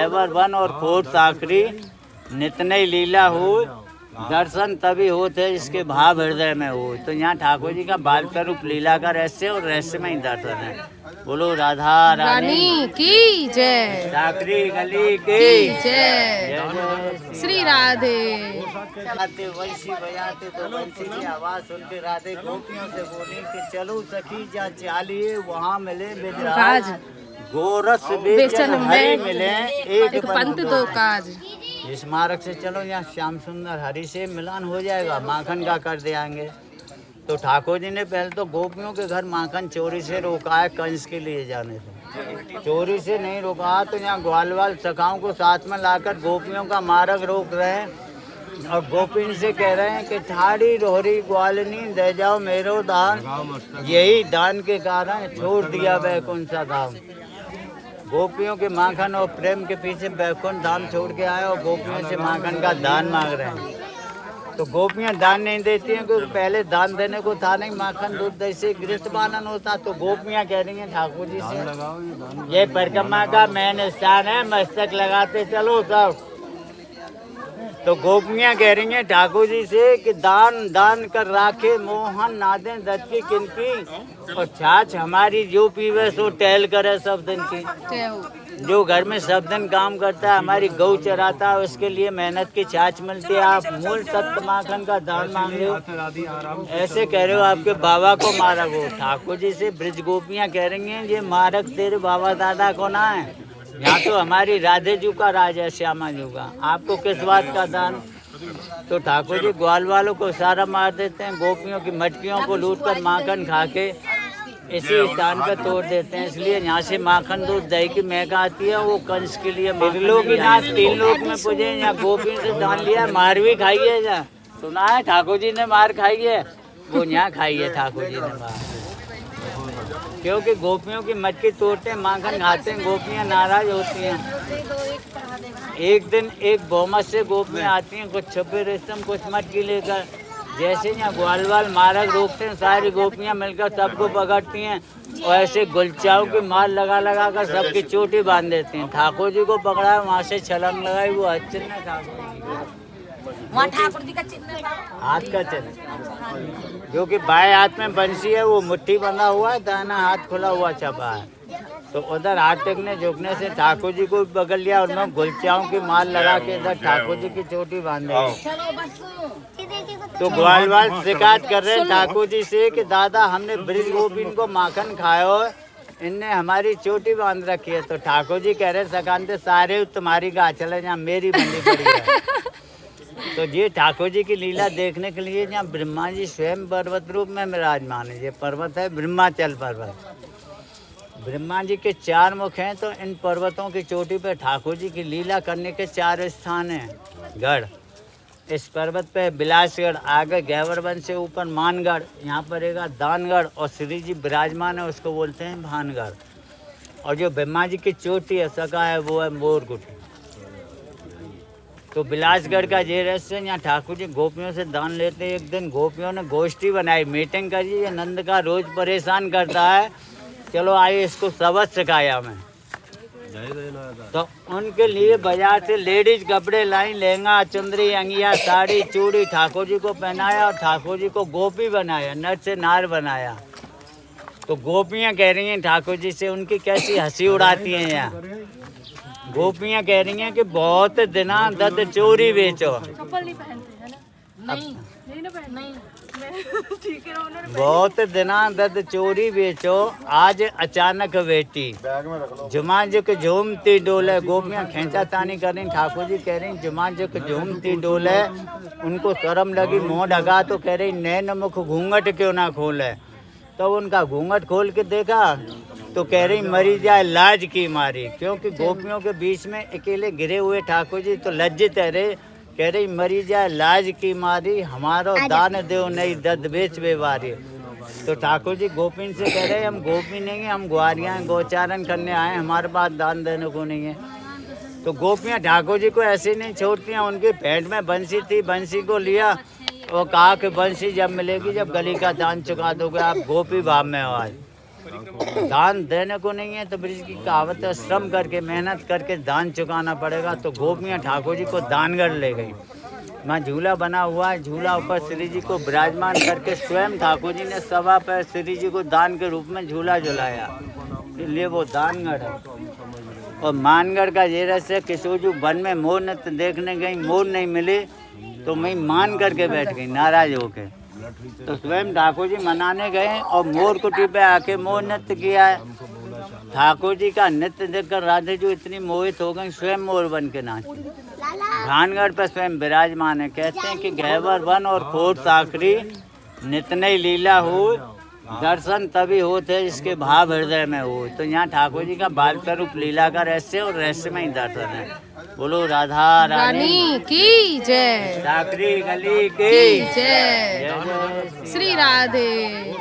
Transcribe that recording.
गैवर one और खोट साखरी नितनई लीला हो, दर्शन तभी होते जिसके भाव हृदय में हो। तो यहाँ ठाकुर जी का बाल स्वरूप लीला का रहस्य और रहस्य में ही दर्शन है। बोलो राधा रानी की जय, साखरी गली की जय, श्री राधे। आते वंशी बजाते तो वंशी की आवाज सुन के राधे गोपियों से बोली कि चलो सखी जा चालिए, वहाँ मिले बिजराज गोरस बेचन हरि मिले एक पंथ दो काज। इस मार्ग से चलो, यहाँ श्याम सुंदर हरि से मिलन हो जाएगा, माखन का कर देंगे। तो ठाकुर जी ने पहले तो गोपियों के घर माखन चोरी से रोका है, कंस के लिए जाने से चोरी से नहीं रोका। तो यहाँ ग्वालवाल सखाओं को साथ में लाकर गोपियों का मार्ग रोक रहे हैं और गोपिन से कह रहे हैं कि ठाड़ी रोहरी ग्वालनी दे जाओ मेरो दान, यही दान के कारण छोड़ दिया वैकुंठ सा धाम। गोपियों के माखन और प्रेम के पीछे वैकुंठ धाम छोड़ के आए और गोपियों से माखन का दान मांग रहे हैं। तो गोपियां दान नहीं देती हैं क्योंकि पहले दान देने को था नहीं, माखन दूध दही से गृहस्थ पालन होता। तो गोपियां कह रही हैं ठाकुर जी से, ये परिक्रमा का मेन स्थान है, मस्तक लगाते चलो सब। तो गोपियां कह रही हैं ठाकुर जी से कि दान दान कर राखे मोहन नादे दत्त की किनकी, और छाछ हमारी जो पीवे सो टहल करे सब दिन की। जो घर में सब दिन काम करता है, हमारी गौ चराता है, उसके लिए मेहनत की छाछ मिलती है। आप मूल सत्य माखन का दान मांग रहे हो, ऐसे कह रहे हो आपके बाबा को मारा हो। ठाकुर जी से ब्रज गोपियां कह रही हैं ये मारक तेरे बाबा दादा को ना है, यहाँ तो हमारी राधे जी का राज है, श्यामा जी का, आपको किस बात का दान। तो ठाकुर जी ग्वाल वालों को इशारा मार देते हैं, गोपियों की मटकियों को लूटकर माखन खा के इसी स्थान पर तोड़ देते हैं। इसलिए यहाँ से माखन दूध दही की महक आती है, वो कंस के लिए लोग नाथ तीन लोग में पूजे। यहाँ गोपी से दान लिया, मार भी खाई है, यहाँ सुना है ठाकुर जी ने मार खाई है, वो यहाँ खाई है ठाकुर जी ने मार, क्योंकि गोपियों की मटकी तोड़ते हैं, माखन खाते हैं, गोपियाँ नाराज होती हैं। एक दिन एक बहुमत से गोपियाँ आती हैं, कुछ छुपे रेशम कुछ मटकी लेकर। जैसे यहाँ ग्वालवाल मार्ग रोकते हैं, सारी गोपियाँ मिलकर सबको पकड़ती हैं और ऐसे गुलचाओं की माल लगा लगा कर सबकी चोटी बांध देती हैं। ठाकुर जी को पकड़ा है, वहाँ से छलांग लगाई, वो चिन्ह ठाकुर जी का चिन्ह, हाथ का चिन्ह, जो कि बाएं हाथ में बंसी है, वो मुट्ठी बंधा हुआ है, दाहिना हाथ खुला हुआ छपा है। तो उधर हाथ टेकने झुकने से ठाकुर जी को भी पकड़ लिया, उनमें गुलचाओं की माल लगा के इधर ठाकुर जी की चोटी बांधे। तो ग्वालवाल शिकायत कर रहे हैं ठाकुर जी से कि दादा हमने ब्रज गोपिन को माखन खाया, इनने हमारी चोटी बांध रखी है। तो ठाकुर जी कह रहे सकांते सारे तुम्हारी गाछ चले, यहाँ मेरी बंदी पड़ी है। तो ये ठाकुर जी की लीला देखने के लिए यहाँ ब्रह्मा जी स्वयं पर्वत रूप में विराजमान है। ये पर्वत है ब्रह्माचल पर्वत। ब्रह्मा जी के 4 मुख हैं, तो इन पर्वतों की चोटी पर ठाकुर जी की लीला करने के 4 स्थान हैं। गढ़, इस पर्वत पे बिलासगढ़, आगे गैवरवन से ऊपर मानगढ़, यहाँ पर एक दानगढ़, और श्री जी विराजमान है, उसको बोलते हैं भानगढ़। और जो ब्रह्मा जी की चोटी है सका है, वो है मोरकुटी। तो बिलासगढ़ का ये रहस्य, यहाँ ठाकुर जी गोपियों से दान लेते। एक दिन गोपियों ने गोष्ठी बनाई, मीटिंग करी, ये नंद का रोज परेशान करता है, चलो आइए इसको सबक सिखाया मैं। तो उनके लिए बाजार से लेडीज कपड़े लाई, लहंगा चुंदरी अंगिया साड़ी चूड़ी ठाकुर जी को पहनाया और ठाकुर जी को गोपी बनाया, नर से नार बनाया। तो गोपियाँ कह रही हैं ठाकुर जी से, उनकी कैसी हंसी उड़ाती हैं यहाँ। गोपियाँ कह रही हैं कि बहुत दिना दद चोरी बेचो, बहुत दिना दद चोरी बेचो, आज अचानक बेटी जुमाजुक झूमती डोले। गोपियाँ खींचा तानी कर रही, ठाकुर जी कह रही जुमाजुक झूमती डोले। उनको शर्म लगी, मुँह ढका, तो कह रही नैन मुख घूंघट क्यों ना खोले। तब उनका घूंघट खोल के देखा तो कह रही मरी जाए लाज की मारी, क्योंकि गोपियों के बीच में अकेले गिरे हुए ठाकुर जी तो लज्जित है रे। कह रही मरी जाए लाज की मारी, हमारो दान देव नहीं दद बेच बेवारी। तो ठाकुर जी गोपिन से कह रहे हम गोपी नहीं है, हम ग्वारियाँ गोचारण करने आए, हमारे पास दान देने को नहीं है। तो गोपियाँ ठाकुर जी को ऐसे नहीं छोड़ती हैं। उनकी भेंट में बंसी थी, बंसी को लिया, वो कहा कि बंसी जब मिलेगी जब गली का दान चुका दोगे, आप गोपी भाव में हो आज। दान देने को नहीं है तो ब्रिज की कहावत है, श्रम करके मेहनत करके दान चुकाना पड़ेगा। तो गोपियाँ ठाकुर जी को दानगढ़ ले गई। वहाँ झूला बना हुआ है, झूला ऊपर श्री जी को विराजमान करके स्वयं ठाकुर जी ने सवा पैर श्री जी को दान के रूप में झूला झुलाया, इसलिए वो दानगढ़ है। और मानगढ़ का ये रहस्य, किशोरजू वन में मोर नृत्य देखने गई, मोर नहीं मिले तो मैं मान करके बैठ गई नाराज होके। तो स्वयं ठाकुर जी मनाने गए और मोर कुटी पे आके मोर नृत्य किया है। ठाकुर जी का नृत्य देखकर राधे जी इतनी मोहित हो गई, स्वयं मोर बन के नाची। भानगढ़ पर स्वयं विराजमान है। कहते हैं कि गहवर वन और खोट साखरी नितने लीला हो, दर्शन तभी होते जिसके भाव हृदय में हो। तो यहाँ ठाकुर जी का बाल स्वरूप लीला का रहस्य और रहस्य में ही दर्शन है। बोलो राधा रानी की जय, साखरी गली की की जय, जय जय श्री राधे।